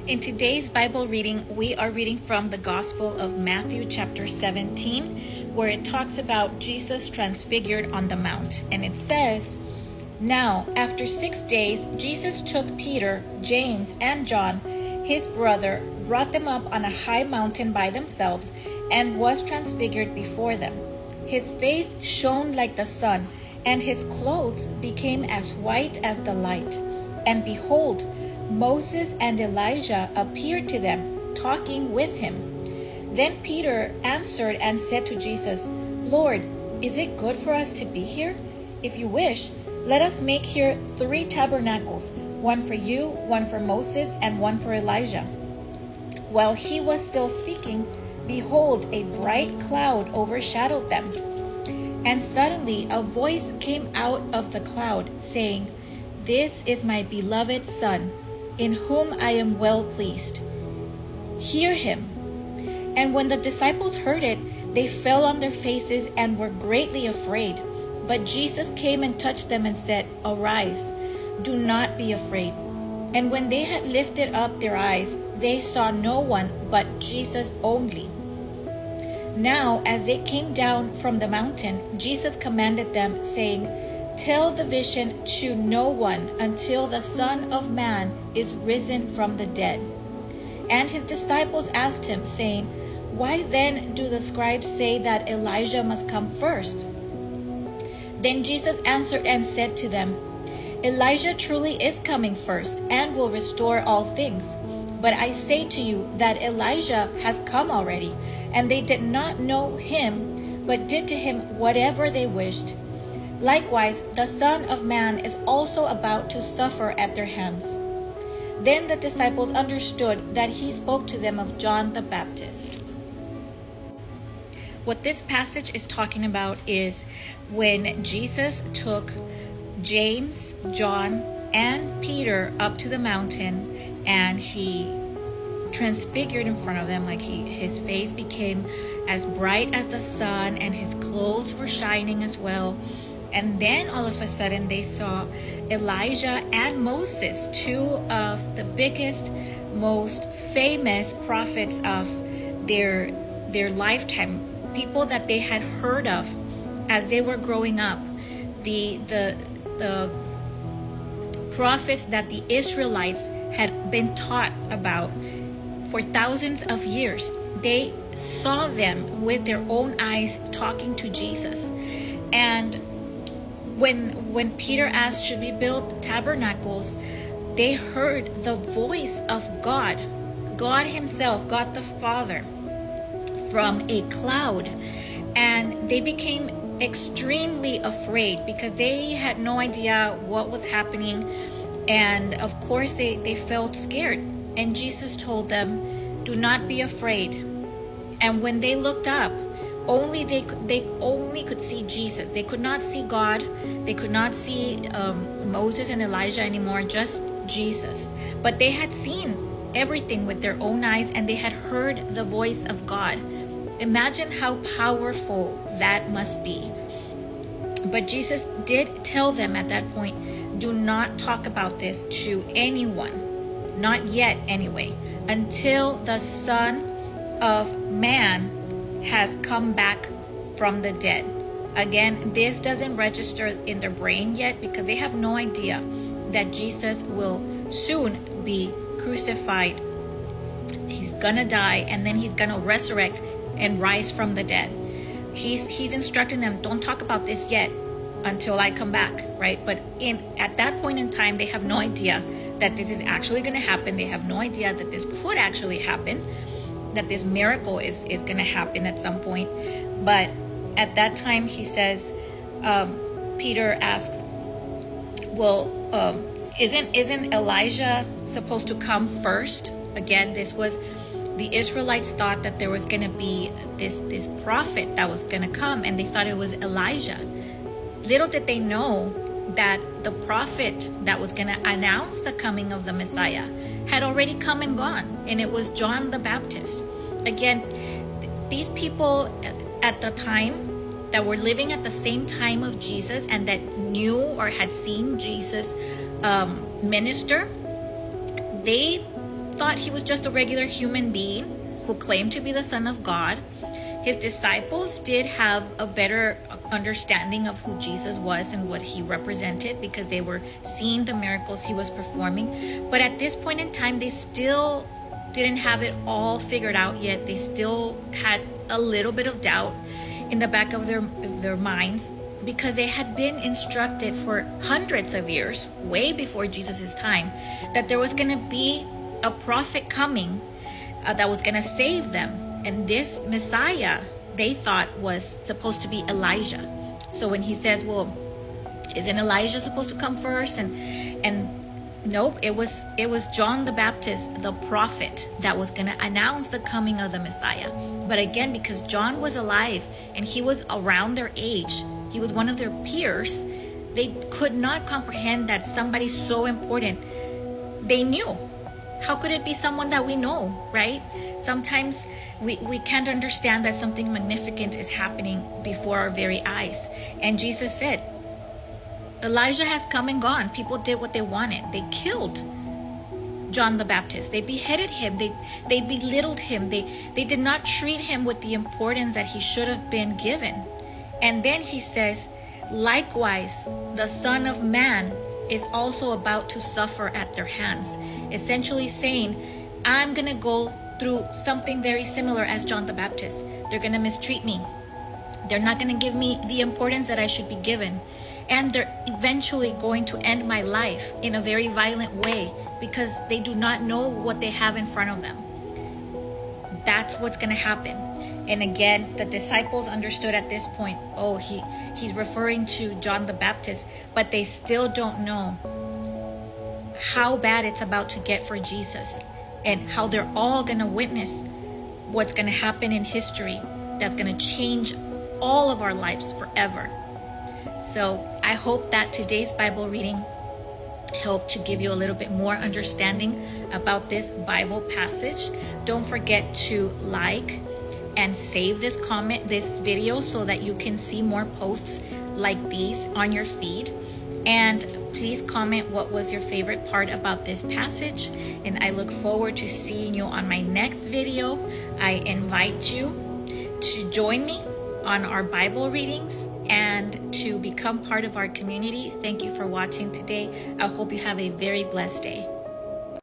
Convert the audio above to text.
In today's Bible reading, we are reading from the Gospel of Matthew chapter 17, where it talks about Jesus transfigured on the mount. And it says, "Now, after 6 days, Jesus took Peter, James, and John, his brother, brought them up on a high mountain by themselves, and was transfigured before them. His face shone like the sun, and his clothes became as white as the light. And behold, Moses and Elijah appeared to them, talking with him. Then Peter answered and said to Jesus, 'Lord, is it good for us to be here? If you wish, let us make here 3 tabernacles, one for you, one for Moses, and one for Elijah.' While he was still speaking, behold, a bright cloud overshadowed them. And suddenly a voice came out of the cloud, saying, 'This is my beloved Son, in whom I am well pleased. Hear him.' And when the disciples heard it, they fell on their faces and were greatly afraid. But Jesus came and touched them and said, 'Arise, do not be afraid.' And when they had lifted up their eyes, they saw no one but Jesus only. Now, as they came down from the mountain, Jesus commanded them, saying, 'Tell the vision to no one until the Son of Man is risen from the dead.' And his disciples asked him, saying, 'Why then do the scribes say that Elijah must come first?' Then Jesus answered and said to them, 'Elijah truly is coming first and will restore all things. But I say to you that Elijah has come already, and they did not know him, but did to him whatever they wished. Likewise, the Son of Man is also about to suffer at their hands.' Then the disciples understood that he spoke to them of John the Baptist." What this passage is talking about is when Jesus took James, John, and Peter up to the mountain, and he transfigured in front of them, like his face became as bright as the sun, and his clothes were shining as well. And then all of a sudden they saw Elijah and Moses, 2 of the biggest, most famous prophets of their lifetime, people that they had heard of as they were growing up. The prophets that the Israelites had been taught about for thousands of years. They saw them with their own eyes talking to Jesus. And when Peter asked, should we build tabernacles, they heard the voice of God himself, God the Father, from a cloud. And they became extremely afraid because they had no idea what was happening. And of course they felt scared. And Jesus told them, "Do not be afraid." And when they looked up, they only could see Jesus. They could not see God. They could not see Moses and Elijah anymore, just Jesus. But they had seen everything with their own eyes, and they had heard the voice of God. Imagine how powerful that must be. But Jesus did tell them at that point, do not talk about this to anyone, not yet anyway, until the Son of Man has come back from the dead. Again, this doesn't register in their brain yet because they have no idea that Jesus will soon be crucified. He's gonna die, and then he's gonna resurrect and rise from the dead. He's instructing them, don't talk about this yet until I come back, right? But at that point in time, they have no idea that this is actually going to happen. They have no idea that this could actually happen, that this miracle is going to happen at some point. But at that time, he says, Peter asks, well, isn't Elijah supposed to come first? Again, this was the Israelites thought that there was going to be this prophet that was going to come, and they thought it was Elijah. Little did they know that the prophet that was going to announce the coming of the Messiah had already come and gone, and it was John the Baptist. Again, these people at the time that were living at the same time of Jesus and that knew or had seen Jesus minister, they thought he was just a regular human being who claimed to be the Son of God. His disciples did have a better understanding of who Jesus was and what he represented, because they were seeing the miracles he was performing. But at this point in time, they still didn't have it all figured out yet. They still had a little bit of doubt in the back of their minds, because they had been instructed for hundreds of years, way before Jesus' time, that there was going to be a prophet coming that was going to save them. And this Messiah, they thought, was supposed to be Elijah. So when he says, well, isn't Elijah supposed to come first? And nope, it was John the Baptist, the prophet, that was going to announce the coming of the Messiah. But again, because John was alive and he was around their age, he was one of their peers, they could not comprehend that somebody so important they knew. How could it be someone that we know, right? Sometimes we can't understand that something magnificent is happening before our very eyes. And Jesus said, Elijah has come and gone. People did what they wanted. They killed John the Baptist. They beheaded him. They belittled him. They did not treat him with the importance that he should have been given. And then he says, likewise, the Son of Man is also about to suffer at their hands. Essentially saying, I'm going to go through something very similar as John the Baptist. They're going to mistreat me. They're not going to give me the importance that I should be given. And they're eventually going to end my life in a very violent way, because they do not know what they have in front of them. That's what's going to happen. And again, the disciples understood at this point, oh, he's referring to John the Baptist, but they still don't know how bad it's about to get for Jesus, and how they're all going to witness what's going to happen in history that's going to change all of our lives forever. So I hope that today's Bible reading helped to give you a little bit more understanding about this Bible passage. Don't forget to like and save this video so that you can see more posts like these on your feed. And please comment what was your favorite part about this passage. And I look forward to seeing you on my next video. I invite you to join me on our Bible readings and to become part of our community. Thank you for watching today. I hope you have a very blessed day.